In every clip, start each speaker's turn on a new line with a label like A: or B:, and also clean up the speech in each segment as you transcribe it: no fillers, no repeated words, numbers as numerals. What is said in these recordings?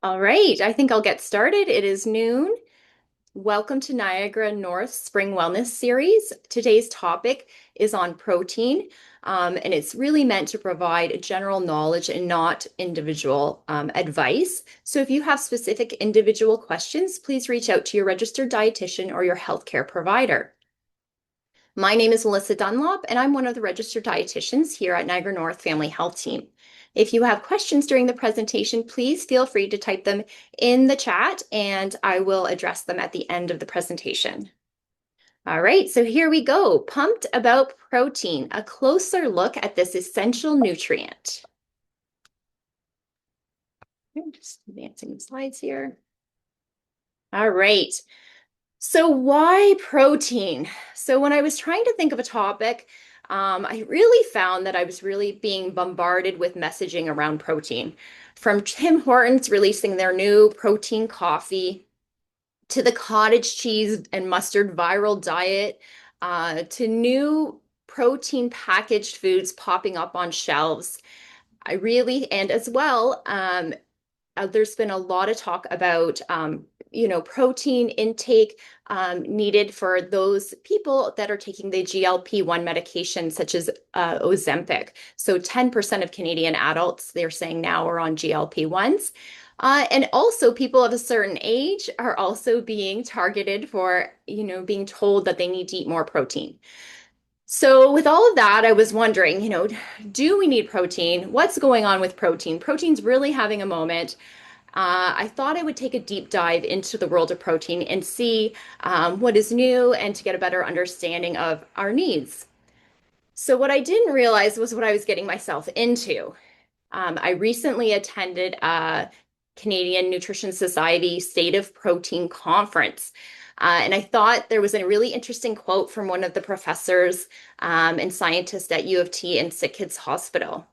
A: All right, I think I'll get started. It is noon. Welcome to Niagara North Spring Wellness Series. Today's topic is on protein, and it's really meant to provide general knowledge and not individual advice. So if you have specific individual questions, please reach out to your registered dietitian or your healthcare provider. My name is Melissa Dunlop, and I'm one of the registered dietitians here at Niagara North Family Health Team. If you have questions during the presentation, please feel free to type them in the chat and I will address them at the end of the presentation. All right, so here we go. Pumped about protein, a closer look at this essential nutrient. I'm just advancing the slides here. All right. So why protein? So when I was trying to think of a topic, I really found that I was really being bombarded with messaging around protein. From Tim Hortons releasing their new protein coffee, to the cottage cheese and mustard viral diet, to new protein packaged foods popping up on shelves. And as well, there's been a lot of talk about, protein intake needed for those people that are taking the GLP-1 medication, such as Ozempic. So 10% of Canadian adults, they're saying now are on GLP-1s. And also people of a certain age are also being targeted for, being told that they need to eat more protein. So with all of that, I was wondering, do we need protein? What's going on with protein? Protein's really having a moment. I thought I would take a deep dive into the world of protein and see what is new and to get a better understanding of our needs. So what I didn't realize was what I was getting myself into. I recently attended a Canadian Nutrition Society State of Protein Conference. And I thought there was a really interesting quote from one of the professors and scientists at U of T and Sick Kids Hospital.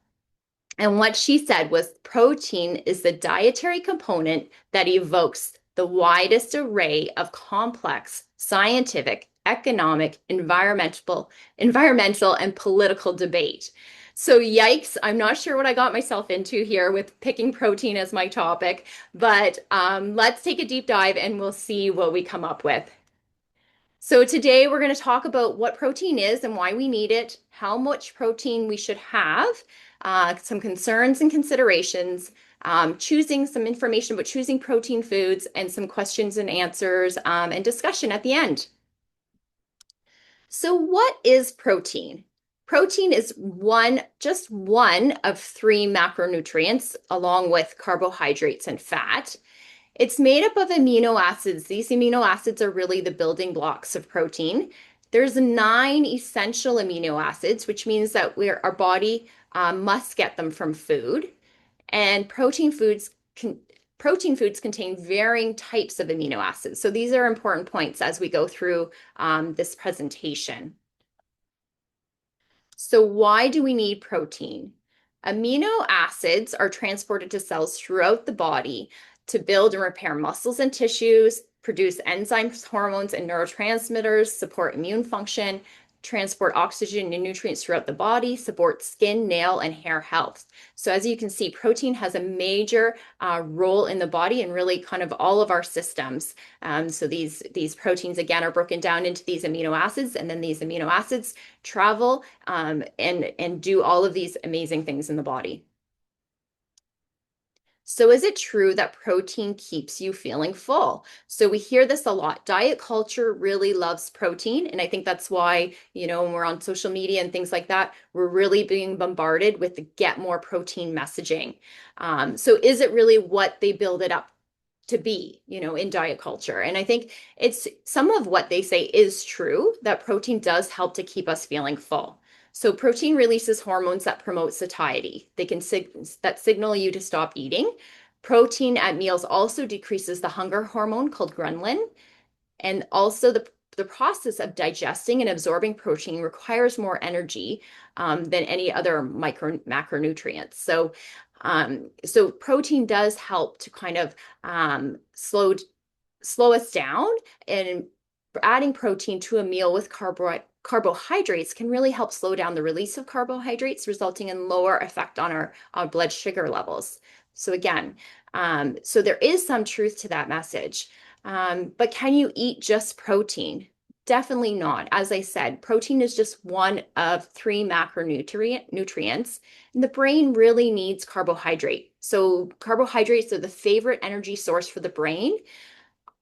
A: And what she said was protein is the dietary component that evokes the widest array of complex scientific, economic, environmental, and political debate. So, yikes, I'm not sure what I got myself into here with picking protein as my topic, but let's take a deep dive and we'll see what we come up with. So today we're going to talk about what protein is and why we need it, how much protein we should have, some concerns and considerations, choosing some information about choosing protein foods, and some questions and answers and discussion at the end. So what is protein? Protein is just one of three macronutrients, along with carbohydrates and fat. It's made up of amino acids. These amino acids are really the building blocks of protein. There's 9 essential amino acids, which means that our body must get them from food. And protein foods contain varying types of amino acids. So these are important points as we go through this presentation. So why do we need protein? Amino acids are transported to cells throughout the body to build and repair muscles and tissues, produce enzymes, hormones, and neurotransmitters, support immune function, transport oxygen and nutrients throughout the body, support skin, nail, and hair health. So as you can see, protein has a major role in the body and really kind of all of our systems. So these proteins, again, are broken down into these amino acids, and then these amino acids travel and do all of these amazing things in the body. So is it true that protein keeps you feeling full? So we hear this a lot. Diet culture really loves protein. And I think that's why, when we're on social media and things like that, we're really being bombarded with the get more protein messaging. So is it really what they build it up to be, in diet culture? And I think it's some of what they say is true, that protein does help to keep us feeling full. So protein releases hormones that promote satiety. They can signal you to stop eating. Protein at meals also decreases the hunger hormone called ghrelin. And also the process of digesting and absorbing protein requires more energy than any other macronutrients. So protein does help to kind of slow us down, and adding protein to a meal with carbohydrates can really help slow down the release of carbohydrates, resulting in lower effect on our blood sugar levels. So again, so there is some truth to that message. But can you eat just protein? Definitely not. As I said, protein is just one of three nutrients, and the brain really needs carbohydrate. So carbohydrates are the favorite energy source for the brain.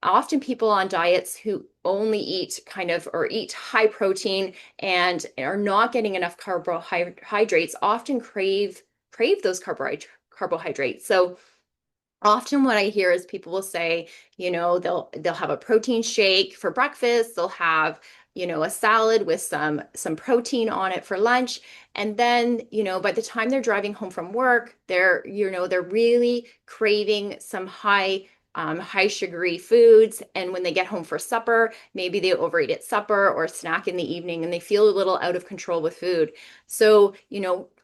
A: Often people on diets who only eat kind of or eat high protein and are not getting enough carbohydrates often crave those carbohydrates. So often what I hear is people will say, they'll have a protein shake for breakfast, they'll have, a salad with some protein on it for lunch, and then, by the time they're driving home from work, they're really craving some high sugary foods. And when they get home for supper, maybe they overeat at supper or snack in the evening and they feel a little out of control with food. So,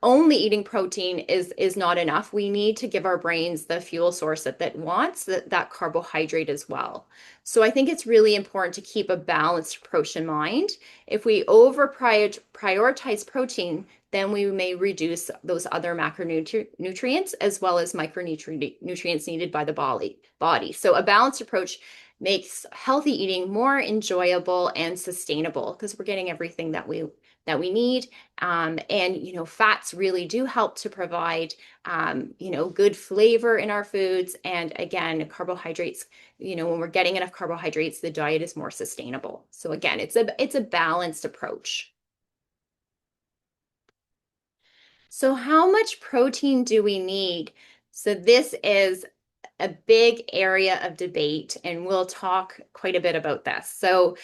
A: only eating protein is not enough. We need to give our brains the fuel source that wants that carbohydrate as well. So I think it's really important to keep a balanced approach in mind. If we prioritize protein, then we may reduce those other macronutrients as well as micronutrients needed by the body. So a balanced approach makes healthy eating more enjoyable and sustainable because we're getting everything that we need. And fats really do help to provide good flavor in our foods. And again, carbohydrates, when we're getting enough carbohydrates, the diet is more sustainable. So again, it's a balanced approach. So how much protein do we need? So this is a big area of debate, and we'll talk quite a bit about this. So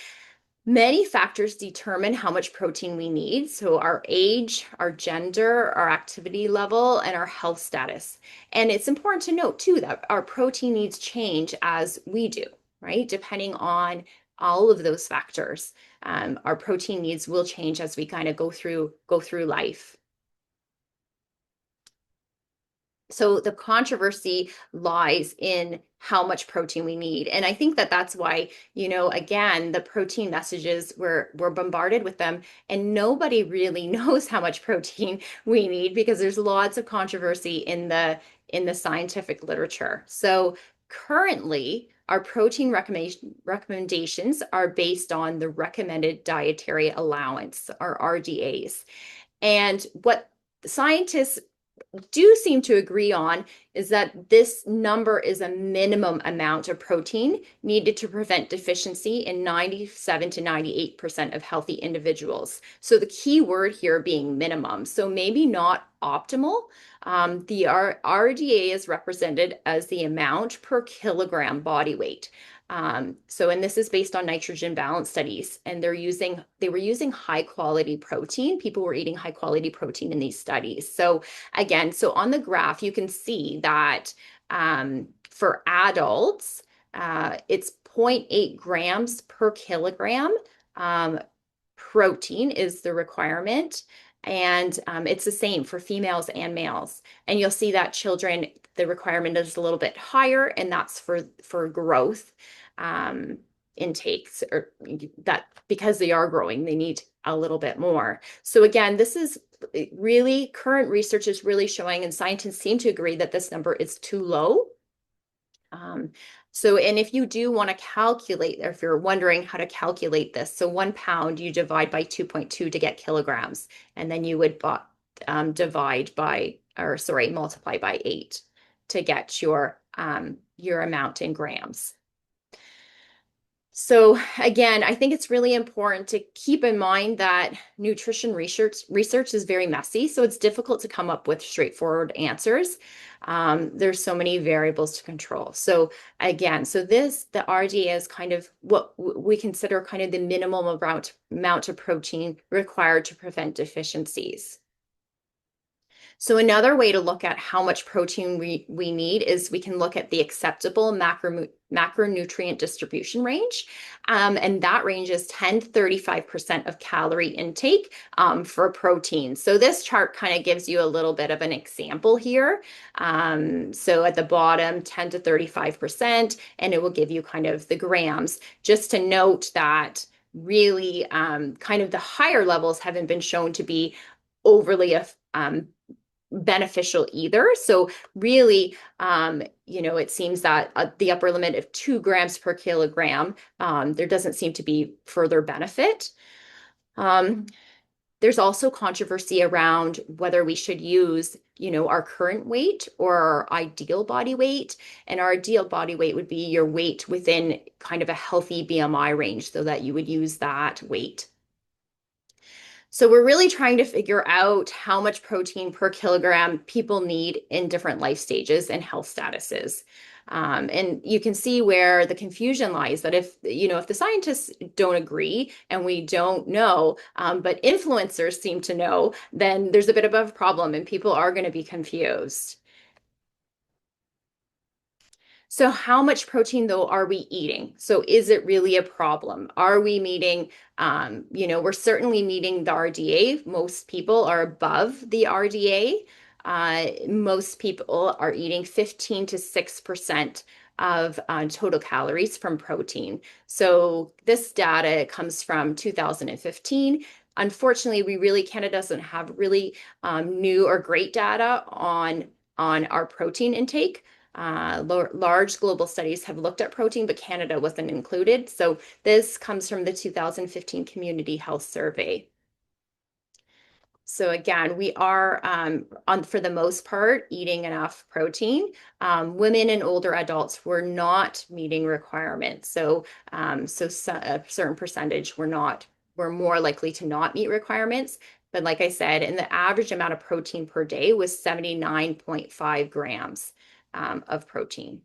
A: many factors determine how much protein we need. So our age, our gender, our activity level, and our health status. And it's important to note too that our protein needs change as we do, right? Depending on all of those factors, our protein needs will change as we kind of go through life. So the controversy lies in how much protein we need. And I think that that's why, again, the protein messages, we're bombarded with them and nobody really knows how much protein we need because there's lots of controversy in the scientific literature. So currently, our protein recommendations are based on the recommended dietary allowance, or RDAs. And what scientists do seem to agree on is that this number is a minimum amount of protein needed to prevent deficiency in 97 to 98% of healthy individuals. So the key word here being minimum. So maybe not optimal. The RDA is represented as the amount per kilogram body weight. And this is based on nitrogen balance studies, and they were using high quality protein. People were eating high quality protein in these studies. So again, so on the graph, you can see that for adults, it's 0.8 grams per kilogram. Protein is the requirement. And it's the same for females and males. And you'll see that children, the requirement is a little bit higher, and that's for growth intakes, or that because they are growing, they need a little bit more. So again, this is really current research is really showing, and scientists seem to agree that this number is too low. And if you do want to calculate, or if you're wondering how to calculate this, so 1 pound, you divide by 2.2 to get kilograms, and then you would multiply by 8 to get your amount in grams. So again, I think it's really important to keep in mind that nutrition research is very messy, so it's difficult to come up with straightforward answers. There's so many variables to control. So again, the RDA is kind of what we consider kind of the minimum amount of protein required to prevent deficiencies. So another way to look at how much protein we need is we can look at the acceptable macronutrient distribution range. And that range is 10 to 35% of calorie intake for protein. So this chart kind of gives you a little bit of an example here. So at the bottom, 10 to 35%, and it will give you kind of the grams. Just to note that really kind of the higher levels haven't been shown to be overly beneficial either. So really, it seems that the upper limit of 2 grams per kilogram, there doesn't seem to be further benefit. Um, there's also controversy around whether we should use, our current weight or our ideal body weight. And our ideal body weight would be your weight within kind of a healthy BMI range so that you would use that weight. So we're really trying to figure out how much protein per kilogram people need in different life stages and health statuses. And you can see where the confusion lies that if the scientists don't agree and we don't know, but influencers seem to know, then there's a bit of a problem and people are going to be confused. So how much protein though are we eating? So is it really a problem? Are we meeting, we're certainly meeting the RDA. Most people are above the RDA. Most people are eating 15 to 6% of total calories from protein. So this data comes from 2015. Unfortunately, Canada doesn't have really new or great data on our protein intake. Large global studies have looked at protein, but Canada wasn't included. So this comes from the 2015 Community Health Survey. So again, we are for the most part eating enough protein. Women and older adults were not meeting requirements. So a certain percentage were more likely to not meet requirements. But like I said, and the average amount of protein per day was 79.5 grams of protein.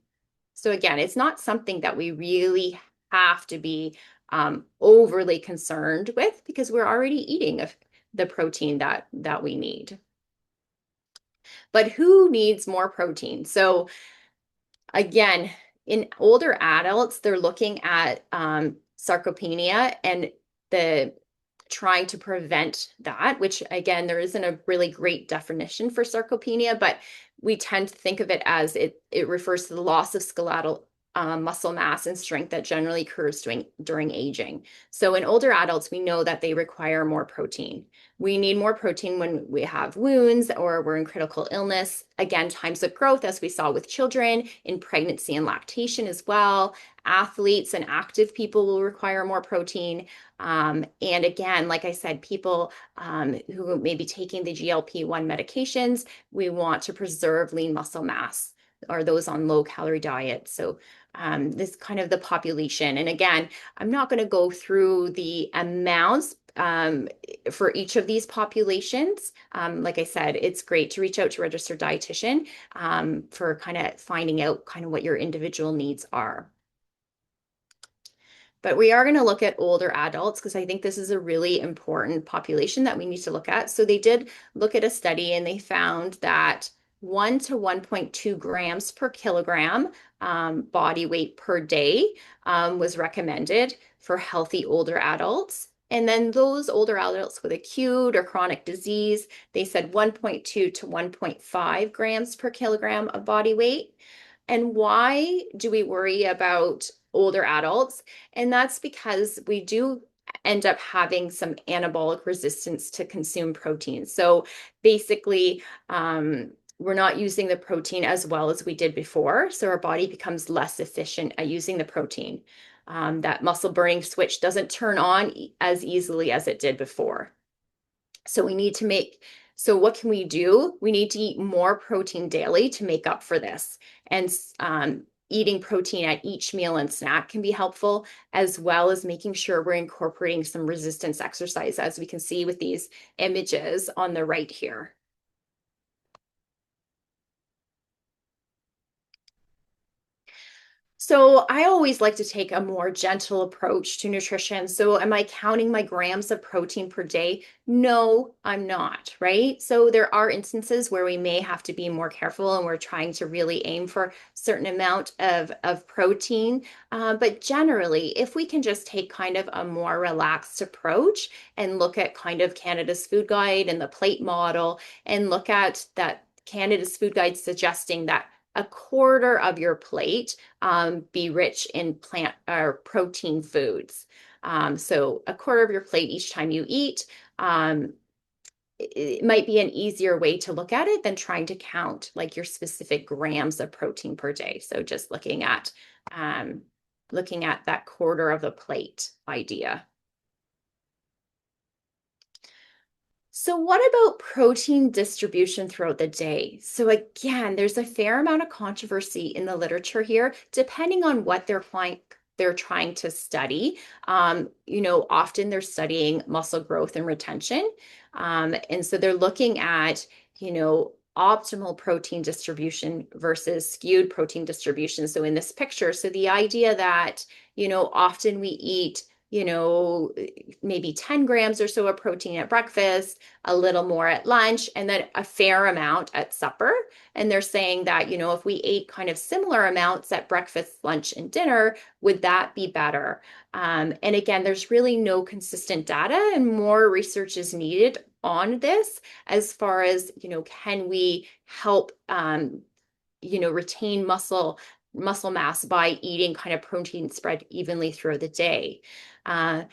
A: So again, it's not something that we really have to be overly concerned with because we're already eating the protein that we need. But who needs more protein? So again, in older adults, they're looking at sarcopenia and the trying to prevent that, which again, there isn't a really great definition for sarcopenia, but we tend to think of it as it refers to the loss of skeletal muscle mass and strength that generally occurs during aging. So in older adults, we know that they require more protein. We need more protein when we have wounds or we're in critical illness. Again, times of growth, as we saw with children, in pregnancy and lactation as well. Athletes and active people will require more protein. And again, like I said, people who may be taking the GLP-1 medications, we want to preserve lean muscle mass or those on low calorie diets. So this kind of the population. And again, I'm not going to go through the amounts for each of these populations. Like I said, it's great to reach out to a registered dietitian for kind of finding out kind of what your individual needs are. But we are going to look at older adults because I think this is a really important population that we need to look at. So they did look at a study and they found that 1 to 1.2 grams per kilogram body weight per day was recommended for healthy older adults. And then those older adults with acute or chronic disease, they said 1.2 to 1.5 grams per kilogram of body weight. And why do we worry about older adults? And that's because we do end up having some anabolic resistance to consume protein. So basically, we're not using the protein as well as we did before. So our body becomes less efficient at using the protein. That muscle burning switch doesn't turn on as easily as it did before. So what can we do? We need to eat more protein daily to make up for this. And eating protein at each meal and snack can be helpful, as well as making sure we're incorporating some resistance exercise, as we can see with these images on the right here. So I always like to take a more gentle approach to nutrition. So am I counting my grams of protein per day? No, I'm not, right? So there are instances where we may have to be more careful and we're trying to really aim for a certain amount of protein. But generally, if we can just take kind of a more relaxed approach and look at kind of Canada's food guide and the plate model and look at that Canada's food guide suggesting that a quarter of your plate be rich in plant or protein foods. So a quarter of your plate each time you eat it might be an easier way to look at it than trying to count like your specific grams of protein per day. So just um, looking at that quarter of the plate idea. So what about protein distribution throughout the day? So again, there's a fair amount of controversy in the literature here, depending on what they're trying to study. Often they're studying muscle growth and retention. And so they're looking at, optimal protein distribution versus skewed protein distribution. So in this picture, so the idea that, often we eat maybe 10 grams or so of protein at breakfast, a little more at lunch, and then a fair amount at supper. And they're saying that, if we ate kind of similar amounts at breakfast, lunch, and dinner, would that be better? And again, there's really no consistent data, and more research is needed on this as far as, can we help retain muscle mass by eating kind of protein spread evenly throughout the day.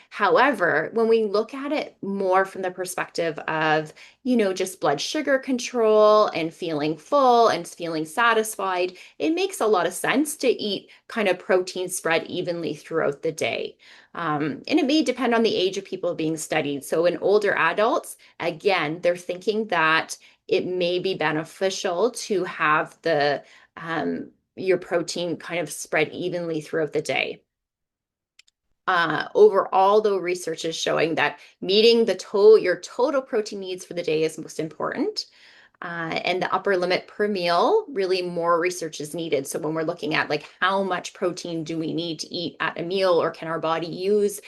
A: However, when we look at it more from the perspective of, just blood sugar control and feeling full and feeling satisfied, it makes a lot of sense to eat kind of protein spread evenly throughout the day. And it may depend on the age of people being studied. So in older adults, again, they're thinking that it may be beneficial to have your protein kind of spread evenly throughout the day. Overall, though, research is showing that meeting your total protein needs for the day is most important. And the upper limit per meal, really more research is needed. So when we're looking at like how much protein do we need to eat at a meal or can our body use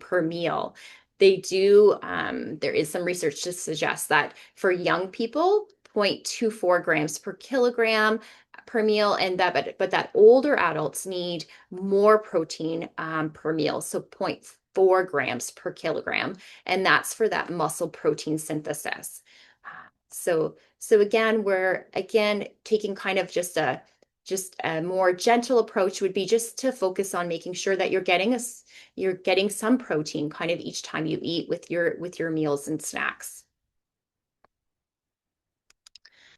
A: per meal? There is some research to suggest that for young people, 0.24 grams per kilogram per meal, but that older adults need more protein per meal, so 0.4 grams per kilogram, and that's for that muscle protein synthesis. So again, we're taking kind of just a more gentle approach would be just to focus on making sure that you're getting some protein kind of each time you eat with your meals and snacks.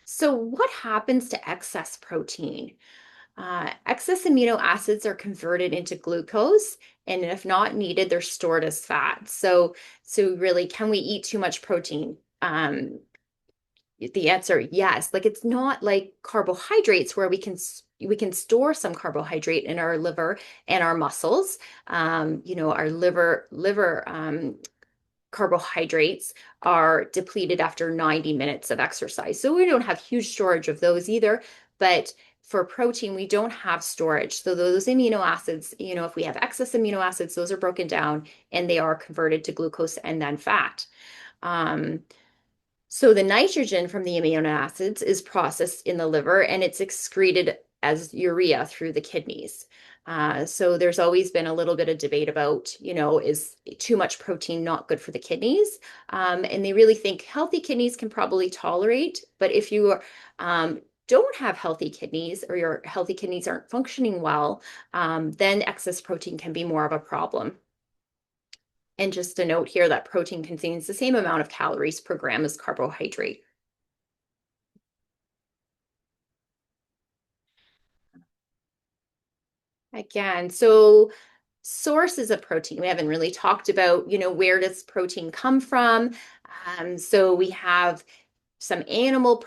A: So what happens to excess protein? Excess amino acids are converted into glucose, and if not needed, they're stored as fat. So really, can we eat too much protein? The answer, yes. Like it's not like carbohydrates where we can store some carbohydrate in our liver and our muscles. Our liver carbohydrates are depleted after 90 minutes of exercise. So we don't have huge storage of those either. But for protein, we don't have storage. So those amino acids, if we have excess amino acids, those are broken down and they are converted to glucose and then fat. So the nitrogen from the amino acids is processed in the liver and it's excreted as urea through the kidneys. So there's always been a little bit of debate about, is too much protein not good for the kidneys? And they really think healthy kidneys can probably tolerate, but if you don't have healthy kidneys or your healthy kidneys aren't functioning well, then excess protein can be more of a problem. And just a note here that protein contains the same amount of calories per gram as carbohydrate. Again, so sources of protein. We haven't really talked about, where does protein come from? So we have some animal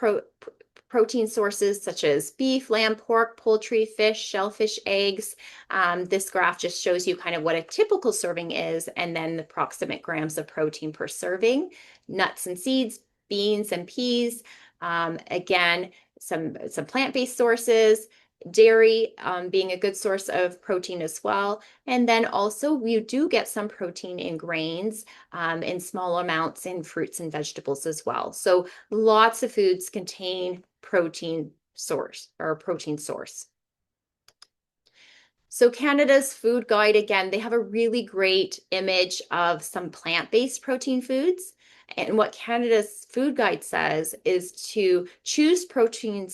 A: protein sources such as beef, lamb, pork, poultry, fish, shellfish, eggs. This graph just shows you kind of what a typical serving is and then the approximate grams of protein per serving. Nuts and seeds, beans and peas. Again, some plant-based sources, dairy being a good source of protein as well. And then also we do get some protein in grains in small amounts in fruits and vegetables as well. So lots of foods contain protein source. So Canada's food guide, again, they have a really great image of some plant-based protein foods. And what Canada's food guide says is to choose protein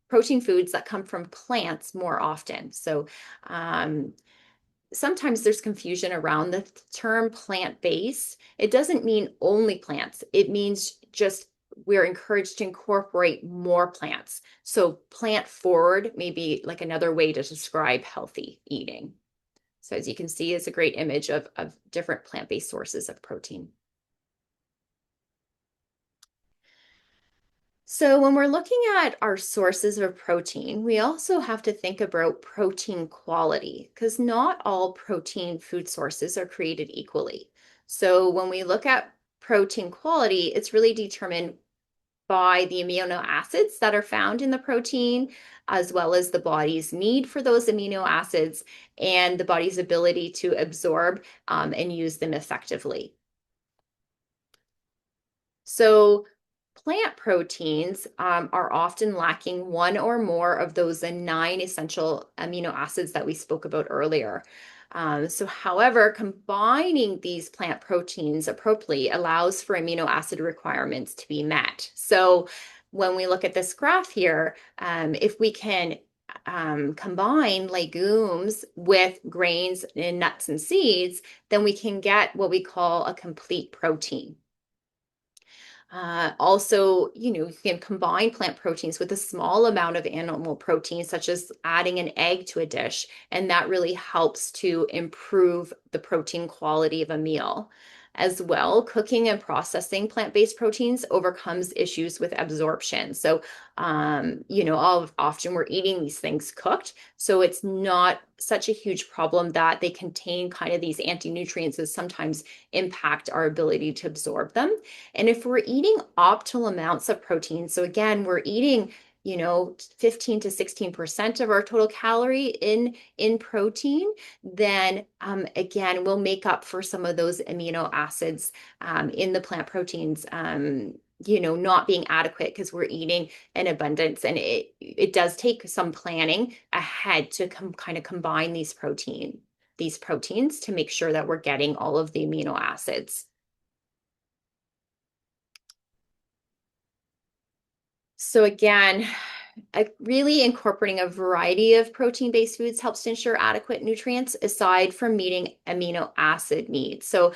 A: foods that come from plants more often. So sometimes there's confusion around the term plant-based. It doesn't mean only plants. It means just we're encouraged to incorporate more plants. So plant forward may be like another way to describe healthy eating. So as you can see, it's a great image of different plant-based sources of protein. So when we're looking at our sources of protein, we also have to think about protein quality because not all protein food sources are created equally. So when we look at protein quality, it's really determined by the amino acids that are found in the protein, as well as the body's need for those amino acids and the body's ability to absorb and use them effectively. So plant proteins are often lacking one or more of those nine essential amino acids that we spoke about earlier. However, combining these plant proteins appropriately allows for amino acid requirements to be met. So, when we look at this graph here, if we can combine legumes with grains and nuts and seeds, then we can get what we call a complete protein. Also, you can combine plant proteins with a small amount of animal protein, such as adding an egg to a dish, and that really helps to improve the protein quality of a meal. As well, cooking and processing plant-based proteins overcomes issues with absorption. So, often we're eating these things cooked, so it's not such a huge problem that they contain kind of these anti-nutrients that sometimes impact our ability to absorb them. And if we're eating optimal amounts of protein, so again, we're eating 15 to 16% of our total calorie in protein, then again, we'll make up for some of those amino acids in the plant proteins. Not being adequate because we're eating in abundance, and it does take some planning ahead to kind of combine these proteins to make sure that we're getting all of the amino acids. So again, really incorporating a variety of protein-based foods helps to ensure adequate nutrients aside from meeting amino acid needs. So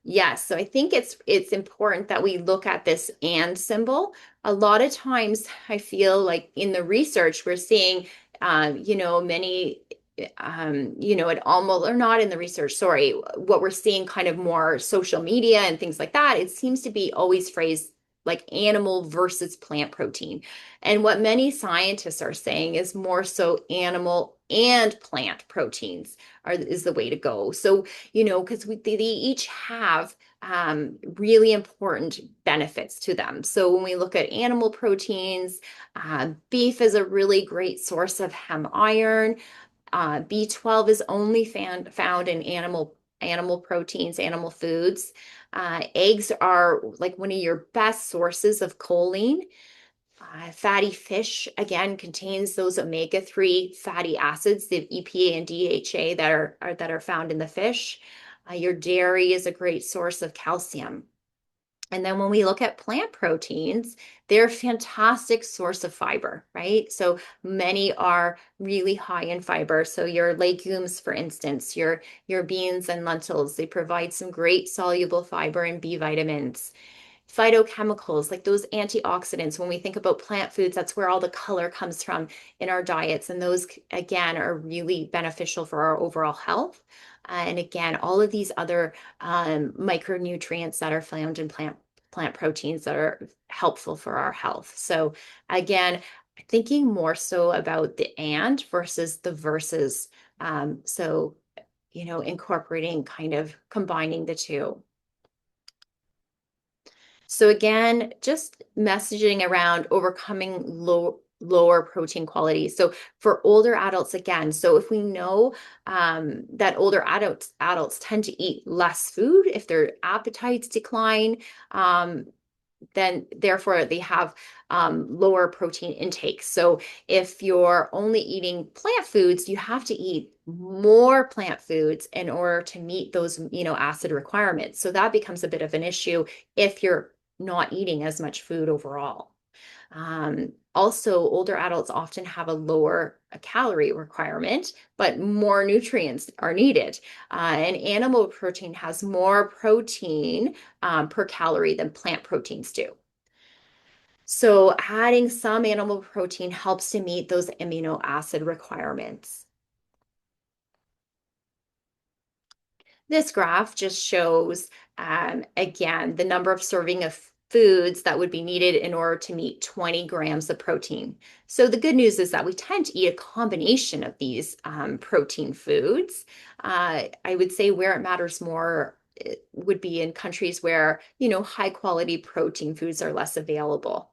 A: yes, so I think it's important that we look at this and symbol. A lot of times I feel like in the research we're seeing many it almost, or not in the research, sorry, what we're seeing kind of more social media and things like that, it seems to be always phrased like animal versus plant protein. And what many scientists are saying is more so animal and plant proteins is the way to go. So, because they each have really important benefits to them. So when we look at animal proteins, beef is a really great source of hem iron. B12 is only found in animal proteins, animal foods. Eggs are like one of your best sources of choline. Fatty fish, again, contains those omega-3 fatty acids, the EPA and DHA that are found in the fish. Your dairy is a great source of calcium. And then when we look at plant proteins, they're a fantastic source of fiber, right? So many are really high in fiber. So your legumes, for instance, your beans and lentils, they provide some great soluble fiber and B vitamins. Phytochemicals, like those antioxidants, when we think about plant foods, that's where all the color comes from in our diets. And those, again, are really beneficial for our overall health. And again, all of these other micronutrients that are found in plant proteins that are helpful for our health. So again, thinking more so about the and versus the versus. Incorporating, kind of combining the two. So again, just messaging around overcoming lower protein quality. So for older adults, again, so if we know that older adults tend to eat less food if their appetites decline, then therefore they have lower protein intake. So if you're only eating plant foods, you have to eat more plant foods in order to meet those amino acid requirements. So that becomes a bit of an issue if you're not eating as much food overall. Also, older adults often have a lower calorie requirement, but more nutrients are needed. And animal protein has more protein per calorie than plant proteins do. So, adding some animal protein helps to meet those amino acid requirements. This graph just shows, again, the number of serving of foods that would be needed in order to meet 20 grams of protein. So the good news is that we tend to eat a combination of these protein foods. I would say where it matters more it would be in countries where, high quality protein foods are less available.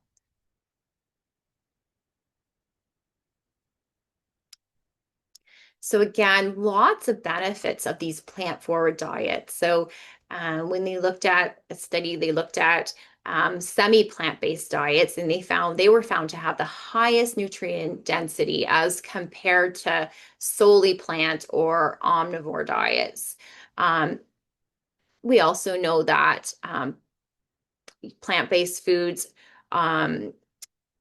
A: So again, lots of benefits of these plant-forward diets. So when they looked at a study, they looked at semi-plant-based diets, and they were found to have the highest nutrient density as compared to solely plant or omnivore diets. Um, we also know that plant-based foods um,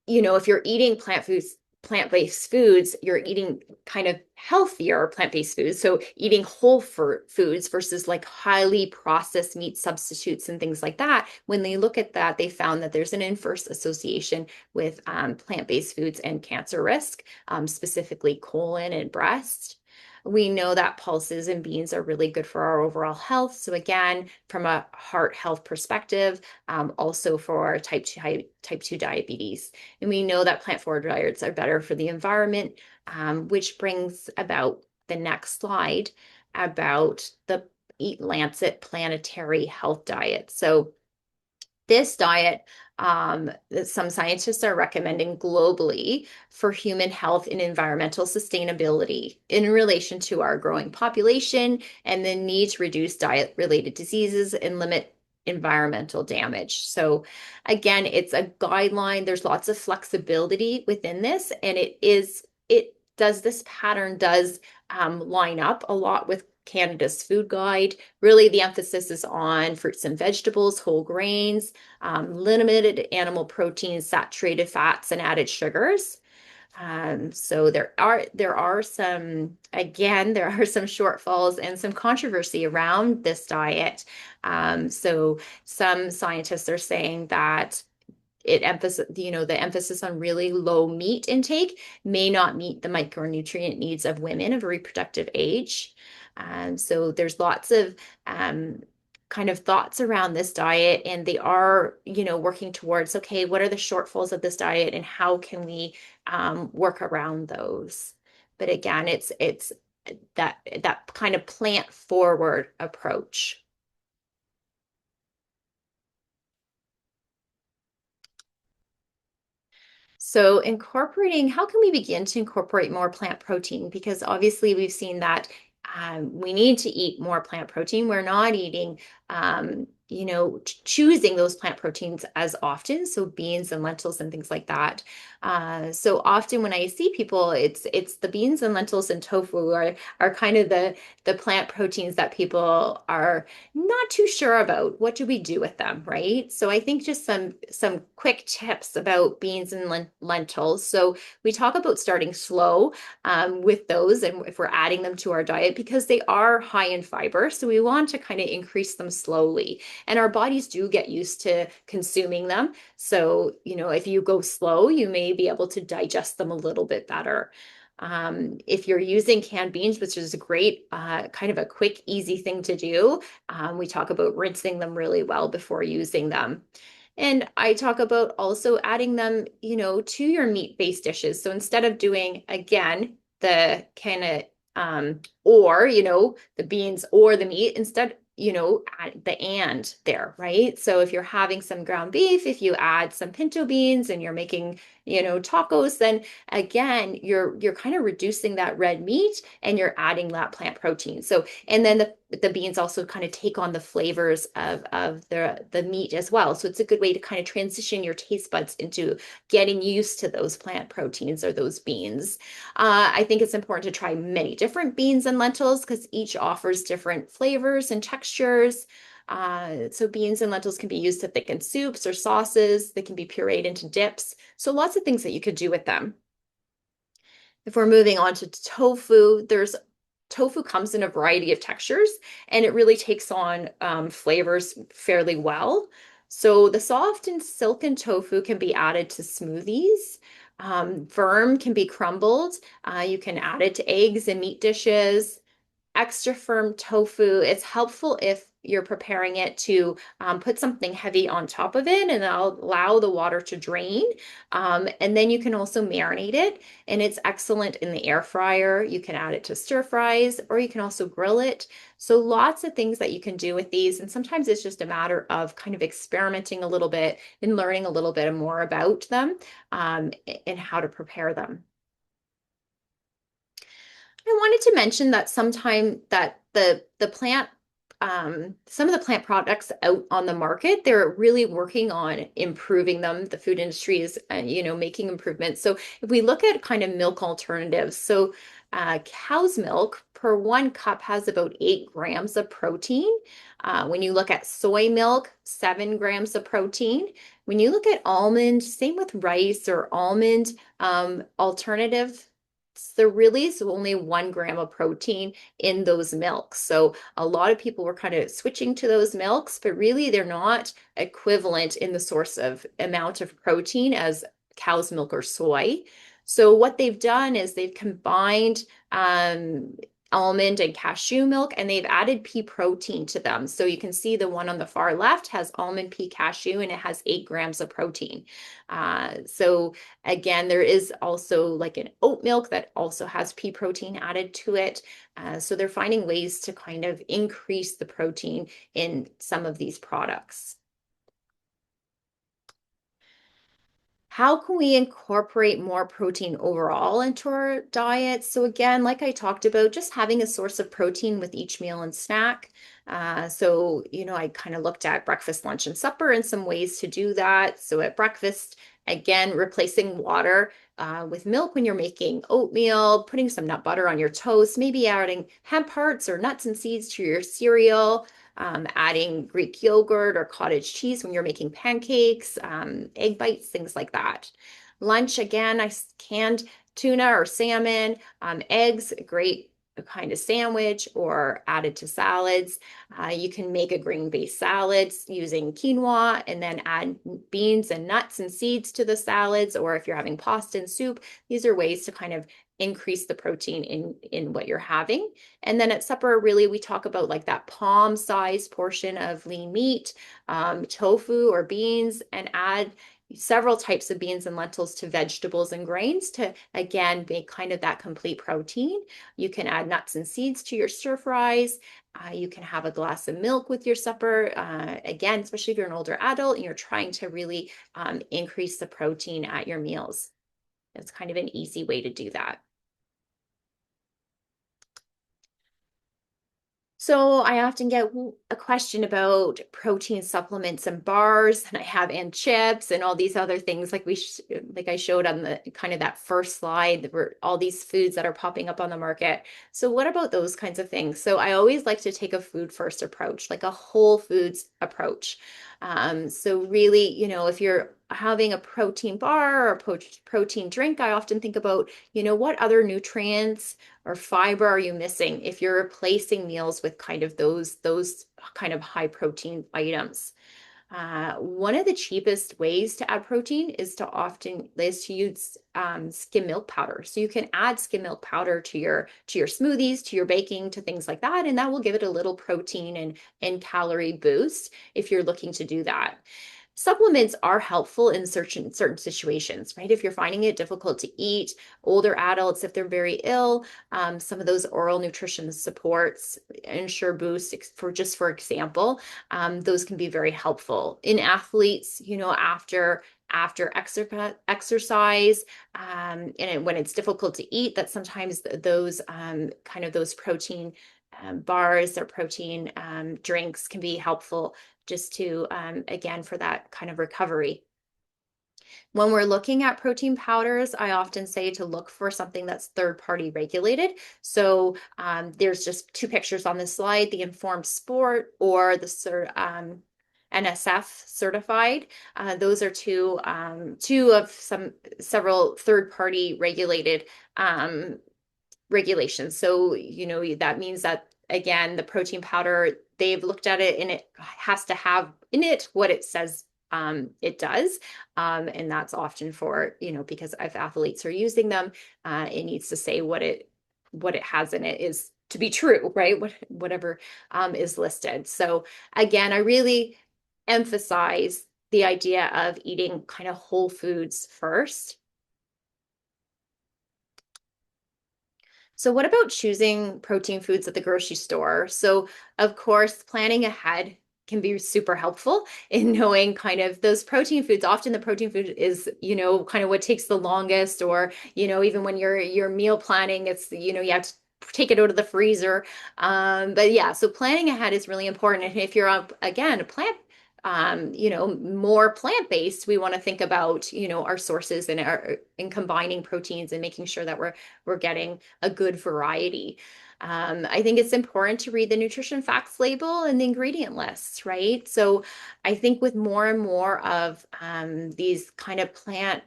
A: if you're eating plant-based foods, you're eating kind of healthier plant-based foods. So eating whole foods versus like highly processed meat substitutes and things like that. When they look at that, they found that there's an inverse association with plant-based foods and cancer risk, specifically colon and breast. We know that pulses and beans are really good for our overall health. So again, from a heart health perspective, also for type 2 diabetes. And we know that plant-forward diets are better for the environment, which brings about the next slide about the Eat Lancet Planetary Health Diet. So this diet, some scientists are recommending globally for human health and environmental sustainability in relation to our growing population and the need to reduce diet-related diseases and limit environmental damage. So again, it's a guideline. There's lots of flexibility within this, and this pattern does line up a lot with Canada's food guide. Really, the emphasis is on fruits and vegetables, whole grains, limited animal proteins, saturated fats, and added sugars. So there are some shortfalls and some controversy around this diet. So some scientists are saying that the emphasis on really low meat intake may not meet the micronutrient needs of women of reproductive age. So there's lots of kind of thoughts around this diet, and they are, working towards, okay, what are the shortfalls of this diet and how can we work around those? But again, it's that kind of plant forward approach. So how can we begin to incorporate more plant protein? Because obviously we've seen that we need to eat more plant protein. We're not eating, choosing those plant proteins as often. So beans and lentils and things like that. So often when I see people, it's the beans and lentils and tofu are kind of the plant proteins that people are not too sure about. What do we do with them, right? So I think just some quick tips about beans and lentils. So we talk about starting slow with those, and if we're adding them to our diet, because they are high in fiber, so we want to kind of increase them slowly. And our bodies do get used to consuming them. So, if you go slow, you may be able to digest them a little bit better. If you're using canned beans, which is a great, kind of a quick, easy thing to do, we talk about rinsing them really well before using them. And I talk about also adding them, to your meat-based dishes. So instead of doing, again, the kind of, or, the beans or the meat, instead, add the and there, right? So if you're having some ground beef, if you add some pinto beans and you're making, tacos, then again, you're kind of reducing that red meat and you're adding that plant protein. So, and then the beans also kind of take on the flavors of the meat as well. So it's a good way to kind of transition your taste buds into getting used to those plant proteins or those beans. I think it's important to try many different beans and lentils because each offers different flavors and textures. So beans and lentils can be used to thicken soups or sauces. They can be pureed into dips. So lots of things that you could do with them. If we're moving on to tofu, there's tofu comes in a variety of textures and it really takes on flavors fairly well. So the soft and silken tofu can be added to smoothies. Firm can be crumbled. You can add it to eggs and meat dishes. Extra firm tofu, it's helpful if you're preparing it to put something heavy on top of it and allow the water to drain. And then you can also marinate it, and it's excellent in the air fryer. You can add it to stir fries, or you can also grill it. So lots of things that you can do with these. And sometimes it's just a matter of kind of experimenting a little bit and learning a little bit more about them and how to prepare them. I wanted to mention that sometime that the plant some of the plant products out on the market, they're really working on improving them. The food industry is, making improvements. So if we look at kind of milk alternatives, so cow's milk per 1 cup has about 8 grams of protein. When you look at soy milk, 7 grams of protein. When you look at almond, same with rice or almond alternative, there really is only 1 gram of protein in those milks. So a lot of people were kind of switching to those milks, but really they're not equivalent in the source of amount of protein as cow's milk or soy. So what they've done is they've combined almond and cashew milk, and they've added pea protein to them. So you can see the one on the far left has almond, pea, cashew, and it has 8 grams of protein. So again, there is also like an oat milk that also has pea protein added to it. So they're finding ways to kind of increase the protein in some of these products. How can we incorporate more protein overall into our diet? So again, like I talked about, just having a source of protein with each meal and snack. I kind of looked at breakfast, lunch, and supper and some ways to do that. So at breakfast, again, replacing water with milk when you're making oatmeal, putting some nut butter on your toast, maybe adding hemp hearts or nuts and seeds to your cereal, adding Greek yogurt or cottage cheese when you're making pancakes, egg bites, things like that. Lunch, again, I canned tuna or salmon, eggs, great kind of sandwich or added to salads. You can make a grain-based salad using quinoa and then add beans and nuts and seeds to the salads. Or if you're having pasta and soup, these are ways to kind of increase the protein in what you're having. And then at supper, really, we talk about like that palm-sized portion of lean meat, tofu or beans, and add several types of beans and lentils to vegetables and grains to, again, make kind of that complete protein. You can add nuts and seeds to your stir fries. You can have a glass of milk with your supper. Again, especially if you're an older adult and you're trying to really increase the protein at your meals. It's kind of an easy way to do that. So I often get a question about protein supplements and bars, and I have and chips and all these other things like I showed on the kind of that first slide. There were all these foods that are popping up on the market. So what about those kinds of things? So I always like to take a food first approach, like a whole foods approach. So really, if you're having a protein bar or a protein drink, I often think about, what other nutrients or fiber are you missing if you're replacing meals with kind of those kind of high protein items. One of the cheapest ways to add protein is to use skim milk powder. So you can add skim milk powder to your smoothies, to your baking, to things like that, and that will give it a little protein and calorie boost if you're looking to do that. Supplements are helpful in certain situations, right? If you're finding it difficult to eat, older adults, if they're very ill, some of those oral nutrition supports, Ensure Boost, for example, those can be very helpful in athletes. After exercise, and when it's difficult to eat, that sometimes those kind of those protein bars or protein drinks can be helpful just to, again, for that kind of recovery. When we're looking at protein powders, I often say to look for something that's third-party regulated. So there's just two pictures on this slide, the Informed Sport or the NSF certified. Those are two of several third-party regulated um, regulations. So, that means that again, the protein powder, they've looked at it and it has to have in it what it says it does. And that's often for, because if athletes are using them, it needs to say what it has in it is to be true, right? Whatever is listed. So again, I really emphasize the idea of eating kind of whole foods first. So, what about choosing protein foods at the grocery store? So, of course, planning ahead can be super helpful in knowing kind of those protein foods. Often the protein food is, kind of what takes the longest, or, even when you're meal planning, it's, you have to take it out of the freezer. But yeah, so planning ahead is really important. And if you're up again, a plant more plant-based, we want to think about, our sources and our in combining proteins and making sure that we're getting a good variety. I think it's important to read the nutrition facts label and the ingredient lists, right? So I think with more and more of these kind of plant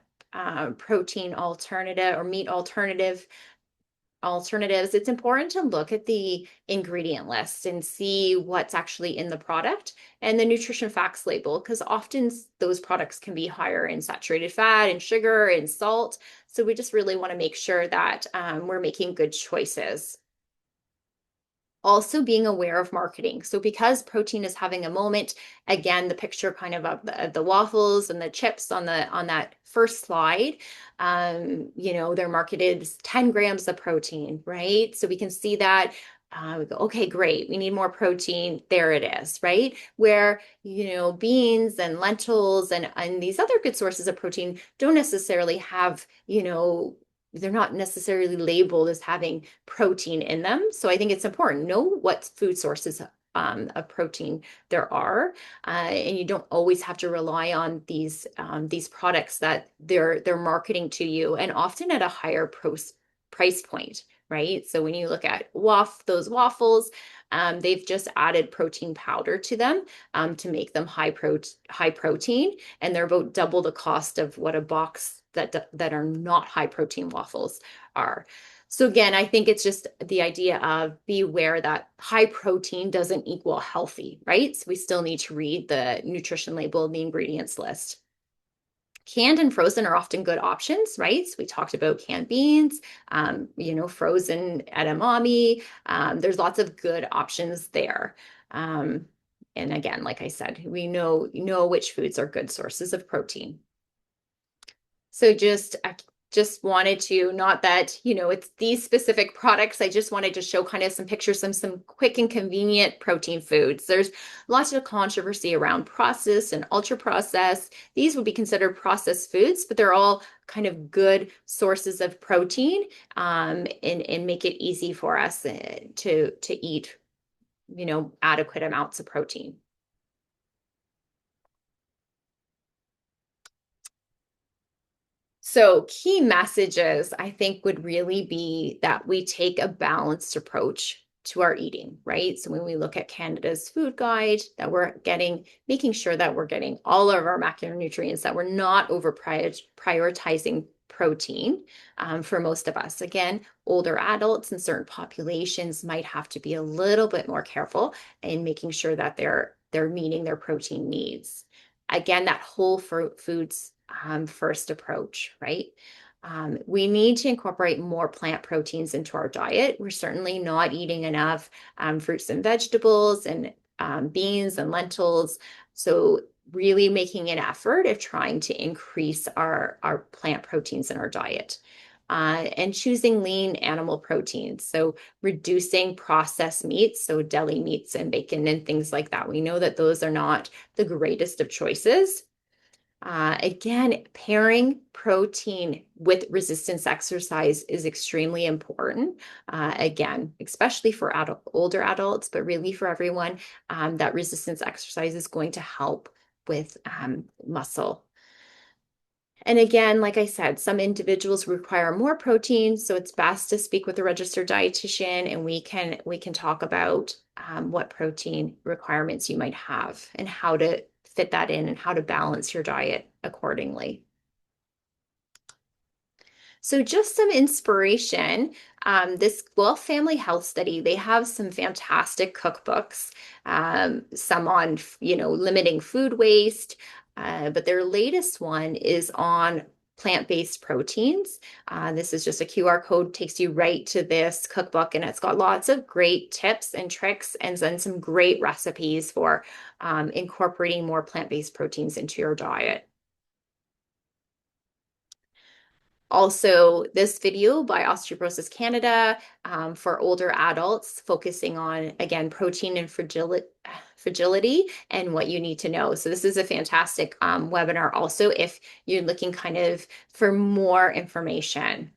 A: protein alternative or meat alternatives, it's important to look at the ingredient list and see what's actually in the product and the nutrition facts label, because often those products can be higher in saturated fat and sugar and salt. So we just really want to make sure that we're making good choices. Also being aware of marketing. So because protein is having a moment, again, the picture kind of the waffles and the chips on that first slide, they're marketed as 10 grams of protein, right? So we can see that. We go, okay, great. We need more protein. There it is, right? Where, beans and lentils and these other good sources of protein don't necessarily have, they're not necessarily labeled as having protein in them. So I think it's important. Know what food sources of protein there are, and you don't always have to rely on these products that they're marketing to you, and often at a higher price point, right? So when you look at those waffles, they've just added protein powder to them to make them high protein, and they're about double the cost of what a box that are not high protein waffles are. So again, I think it's just the idea of be aware that high protein doesn't equal healthy, right? So we still need to read the nutrition label and the ingredients list. Canned and frozen are often good options, right? So we talked about canned beans, frozen edamame. There's lots of good options there. And again, like I said, we know which foods are good sources of protein. So I just wanted to, not that, it's these specific products. I just wanted to show kind of some pictures, some quick and convenient protein foods. There's lots of controversy around processed and ultra processed. These would be considered processed foods, but they're all kind of good sources of protein, and make it easy for us to eat, adequate amounts of protein. So, key messages I think would really be that we take a balanced approach to our eating, right? So, when we look at Canada's food guide, that making sure that we're getting all of our macronutrients, that we're not over prioritizing protein for most of us. Again, older adults and certain populations might have to be a little bit more careful in making sure that they're meeting their protein needs. Again, that whole foods first approach, right? We need to incorporate more plant proteins into our diet. We're certainly not eating enough fruits and vegetables and beans and lentils. So really making an effort of trying to increase our plant proteins in our diet. And choosing lean animal proteins. So reducing processed meats, so deli meats and bacon and things like that. We know that those are not the greatest of choices. Again, pairing protein with resistance exercise is extremely important. Again, especially for older adults, but really for everyone, that resistance exercise is going to help with muscle. And again, like I said, some individuals require more protein, so it's best to speak with a registered dietitian, and we can talk about what protein requirements you might have and how to fit that in and how to balance your diet accordingly. So just some inspiration. This Wolf Family Health Study, they have some fantastic cookbooks, some on, limiting food waste, but their latest one is on plant-based proteins. This is just a QR code, takes you right to this cookbook, and it's got lots of great tips and tricks and then some great recipes for incorporating more plant-based proteins into your diet. Also, this video by Osteoporosis Canada for older adults, focusing on, again, protein and fragility and what you need to know. So this is a fantastic webinar also if you're looking kind of for more information.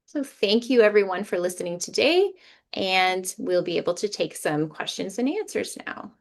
A: So thank you everyone for listening today, and we'll be able to take some questions and answers now.